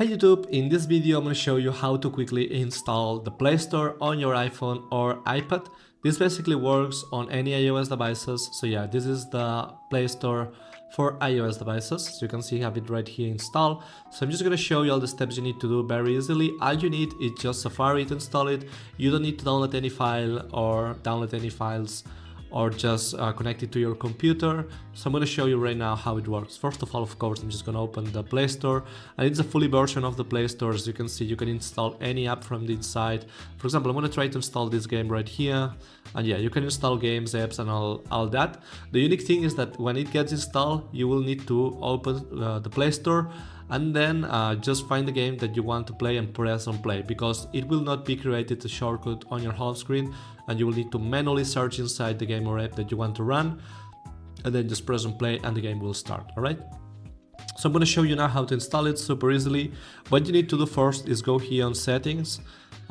Hey YouTube, in this video I'm going to show you how to quickly install the Play Store on your iPhone or iPad. This basically works on any iOS devices. So yeah, this is the Play Store for iOS devices. So you can see I have it right here installed. So I'm just going to show you all the steps you need to do very easily. All you need is just Safari to install it. You don't need to download any file or download any files or just connect it to your computer. So I'm going to show you right now how it works. First of all, of course, I'm just going to open the Play Store, and it's a fully version of the Play Store. As you can see, you can install any app from the inside. For example, I'm going to try to install this game right here, and yeah, you can install games, apps, and all that. The unique thing is that when it gets installed, you will need to open the Play Store and then just find the game that you want to play and press on play, because it will not be created a shortcut on your home screen, and you will need to manually search inside the game or app that you want to run, and then just press on play and the game will start. All right, so I'm going to show you now how to install it super easily. What you need to do first is go here on settings,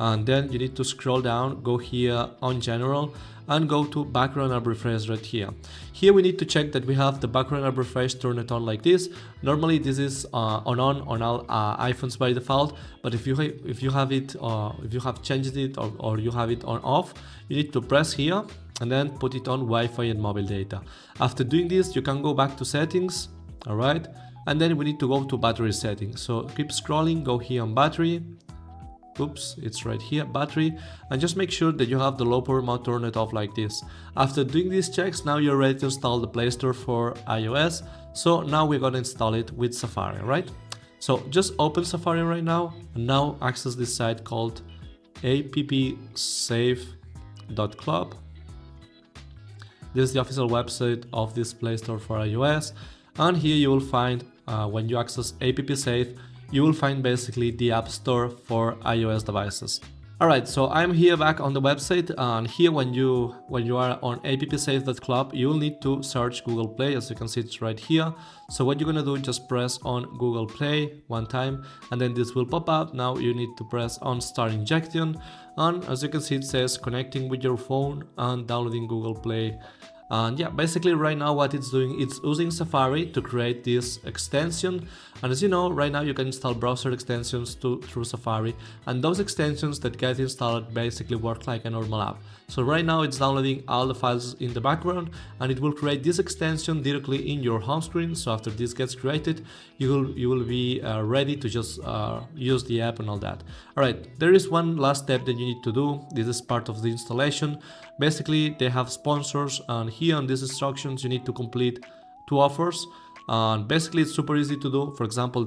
and then you need to scroll down, go here on general, and go to background app refresh right here. Here we need to check that we have the background app refresh turned on like this. Normally this is on all iPhones by default, but if you have it, if you have changed it or you have it on off, you need to press here and then put it on Wi-Fi and mobile data. After doing this, you can go back to settings, all right, and then we need to go to battery settings. So keep scrolling, go here on battery. Oops, it's right here, battery, and just make sure that you have the low power mode turned off like this. After doing these checks, now you're ready to install the Play Store for iOS. So now we're going to install it with Safari, right? So just open Safari right now, and now access this site called appsafe.club. This is the official website of this Play Store for iOS, and here you will find, when you access appsafe, you will find basically the App Store for iOS devices. Alright, so I'm here back on the website, and here when you are on appsafe.club, you will need to search Google Play. As you can see, it's right here. So what you're gonna do, just press on Google Play one time, and then this will pop up. Now you need to press on Start Injection, and as you can see, it says connecting with your phone and downloading Google Play. And yeah, basically right now what it's doing, it's using Safari to create this extension. And as you know, right now you can install browser extensions through Safari, and those extensions that get installed basically work like a normal app. So right now it's downloading all the files in the background, and it will create this extension directly in your home screen. So after this gets created, you will be ready to just use the app and all that. All right, there is one last step that you need to do. This is part of the installation. Basically, they have sponsors, and here on these instructions you need to complete 2 offers. And basically it's super easy to do. For example,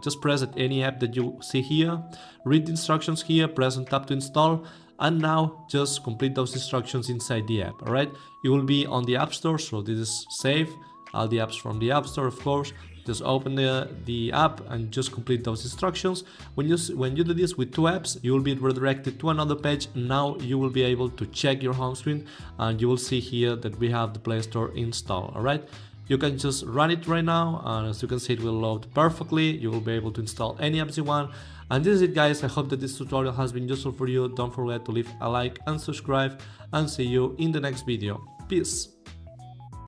just press at any app that you see here, read the instructions here, press and tap to install, and now just complete those instructions inside the app. All right, you will be on the App Store, so this is safe. All the apps from the App Store, of course. Just open the app and just complete those instructions. When you do this with 2 apps, you will be redirected to another page. Now you will be able to check your home screen, and you will see here that we have the Play Store installed. All right, you can just run it right now, and as you can see, it will load perfectly. You will be able to install any apps you want. And this is it, guys. I hope that this tutorial has been useful for you. Don't forget to leave a like and subscribe, and see you in the next video. Peace.